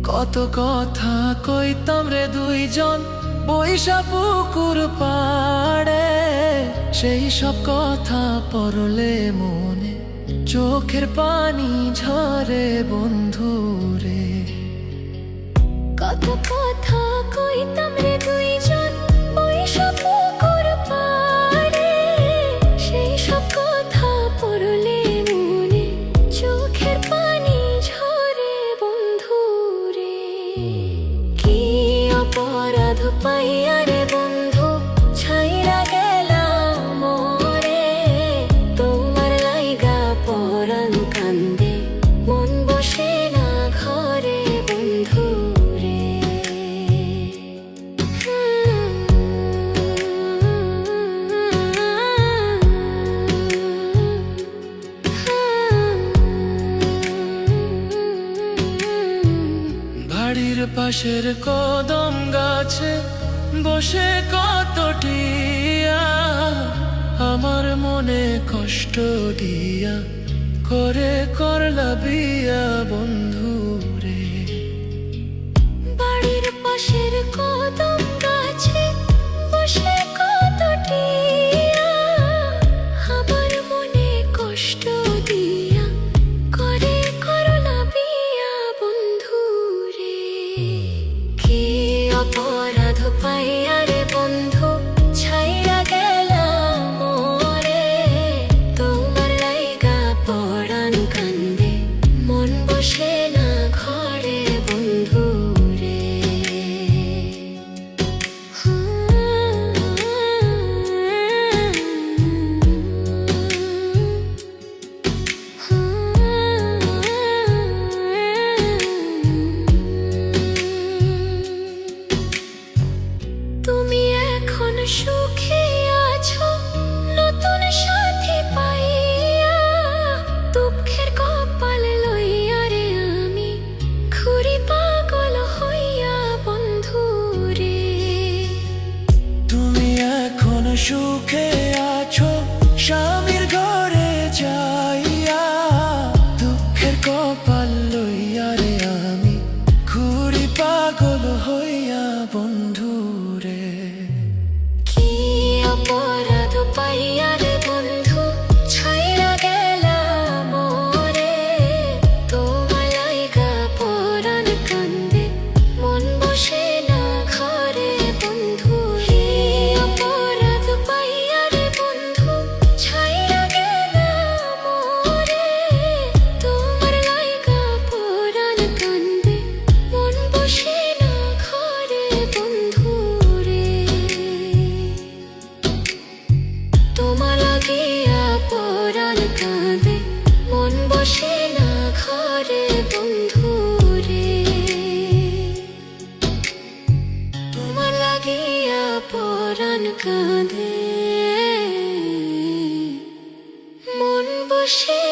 কত কথা কইতাম রে দুইজন বৈশা পুকুর পাড়ে, সেই সব কথা পড়লে মনে চোখের পানি ঝরে বন্ধু রে। কত কথা কইতাম রে দুইজন বৈশা পুকুর পাড়ে, সেই সব কথা পড়লে মনে চোখের পানি ঝরে বন্ধু রে। কি অপরাধ পাইয়া রে বন্ধু ছাইরা গেলাম মোরে, তোমার লাইগা পরাণ কান্দে মন বসে না ঘরে বন্ধু রে। বাড়ির পাশের কদম গাছে বসে কত টিয়া আমার মনে কষ্ট দিয়া করে করলা বিয়া বন্ধু রে। বাড়ির পাশের কদম গাছে বসে কত টিয়া আমার মনে কষ্ট দিয়া করে করলা বিয়া বন্ধু রে। কি অপরাধ পাইয়া রে বন্ধু ছাইরা গেলাম মোরে, তোমার লাইগা পরাণ কান্দে মন বসে না ঘরে বন্ধু রে। তুমি এখন সুখে আছো নতুন সাথী পাইয়া, দুঃখের কপাল লইয়া রে আমি ঘুরি পাগল হইয়া বন্ধু রে। তুমি এখন সুখে আছো স্বামীর ঘরে যাইয়া, দুঃখের কপাল লইয়া রে আমি ঘুরি পাগল হইয়া বন্ধু রে। কি অপরাধ পাইয়া রে বন্ধু ছাইরা গেলাম মোরে, তোমার লাইগা পরাণ কান্দে মন বসে না ঘরে বন্ধু রে। অপরাধ পাইয়া রে বন্ধু ছাইরা গেলাম মোরে, তোমার লাইগা পরাণ কান্দে মন বসে না ঘরে বন্ধু রে। তোমার লাগিয়া পরাণ কাঁদে মন বসে না ঘরে বন্ধু রে। তোমার লাগিয়া পরাণ কাঁদে মন বসে